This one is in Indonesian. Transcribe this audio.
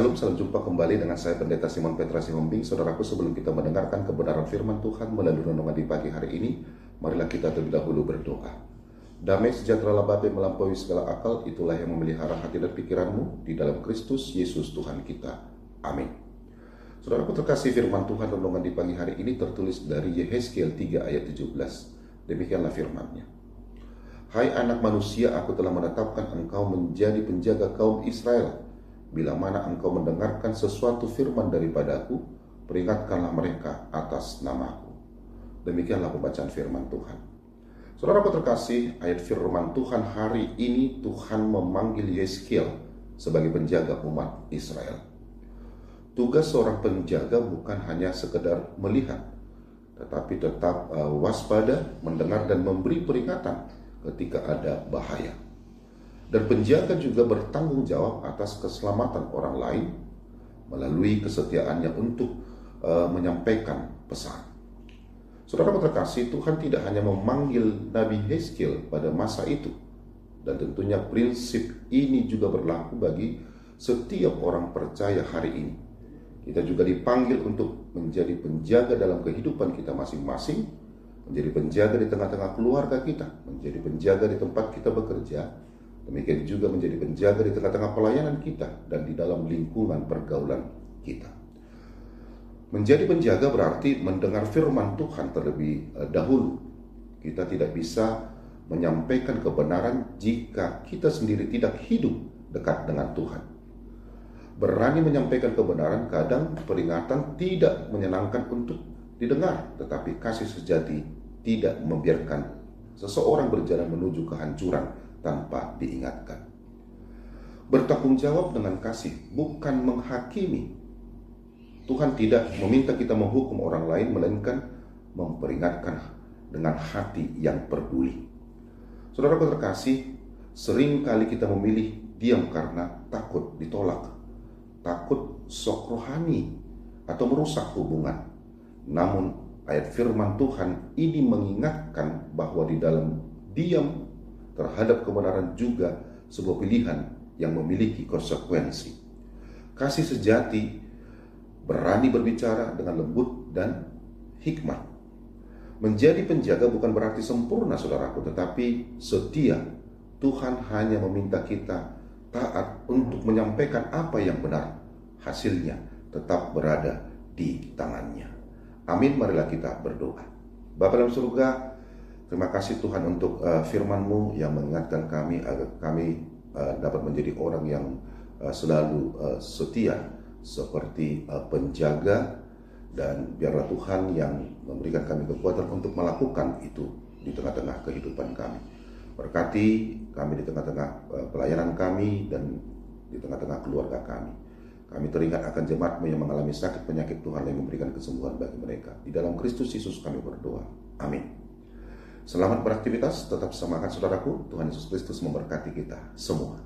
Shalom, salam jumpa kembali dengan saya Pendeta Simon Petra Sihombing. Saudaraku, sebelum kita mendengarkan kebenaran firman Tuhan melalui renungan di pagi hari ini, marilah kita terlebih dahulu berdoa. Damai sejahtera Bapa melampaui segala akal, itulah yang memelihara hati dan pikiranmu di dalam Kristus Yesus Tuhan kita. Amin. Saudaraku terkasih, firman Tuhan renungan di pagi hari ini tertulis dari Yehezkiel 3 ayat 17. Demikianlah firman-Nya. Hai anak manusia, aku telah menetapkan engkau menjadi penjaga kaum Israel. Bila mana engkau mendengarkan sesuatu firman daripadaku, peringatkanlah mereka atas namaku. Demikianlah pembacaan firman Tuhan. Saudaraku terkasih, ayat firman Tuhan hari ini Tuhan memanggil Yehezkiel sebagai penjaga umat Israel. Tugas seorang penjaga bukan hanya sekedar melihat, tetapi tetap waspada, mendengar dan memberi peringatan ketika ada bahaya. Dan penjaga juga bertanggung jawab atas keselamatan orang lain melalui kesetiaannya untuk menyampaikan pesan. Saudara terkasih, Tuhan tidak hanya memanggil Nabi Yehezkiel pada masa itu, dan tentunya prinsip ini juga berlaku bagi setiap orang percaya hari ini. Kita juga dipanggil untuk menjadi penjaga dalam kehidupan kita masing-masing, menjadi penjaga di tengah-tengah keluarga kita, menjadi penjaga di tempat kita bekerja, demikian juga menjadi penjaga di tengah-tengah pelayanan kita dan di dalam lingkungan pergaulan kita. Menjadi penjaga berarti mendengar firman Tuhan terlebih dahulu. Kita tidak bisa menyampaikan kebenaran jika kita sendiri tidak hidup dekat dengan Tuhan. Berani menyampaikan kebenaran, kadang peringatan tidak menyenangkan untuk didengar, tetapi kasih sejati tidak membiarkan seseorang berjalan menuju kehancuran tanpa diingatkan. Bertanggung jawab dengan kasih, bukan menghakimi. Tuhan tidak meminta kita menghukum orang lain, melainkan memperingatkan dengan hati yang peduli. Saudaraku terkasih, sering kali kita memilih diam karena takut ditolak, takut sok rohani atau merusak hubungan. Namun ayat firman Tuhan ini mengingatkan bahwa di dalam diam terhadap kebenaran juga sebuah pilihan yang memiliki konsekuensi. Kasih sejati berani berbicara dengan lembut dan hikmat. Menjadi penjaga bukan berarti sempurna, saudaraku, tetapi setia. Tuhan hanya meminta kita taat untuk menyampaikan apa yang benar. Hasilnya tetap berada di tangannya. Amin, marilah kita berdoa. Bapa dalam surga, terima kasih Tuhan untuk firman-Mu yang mengingatkan kami agar kami dapat menjadi orang yang selalu setia seperti penjaga, dan biarlah Tuhan yang memberikan kami kekuatan untuk melakukan itu di tengah-tengah kehidupan kami. Berkati kami di tengah-tengah pelayanan kami dan di tengah-tengah keluarga kami. Kami teringat akan jemaat-Mu yang mengalami sakit penyakit, Tuhan yang memberikan kesembuhan bagi mereka. Di dalam Kristus Yesus kami berdoa. Amin. Selamat beraktivitas, tetap semangat saudaraku. Tuhan Yesus Kristus memberkati kita semua.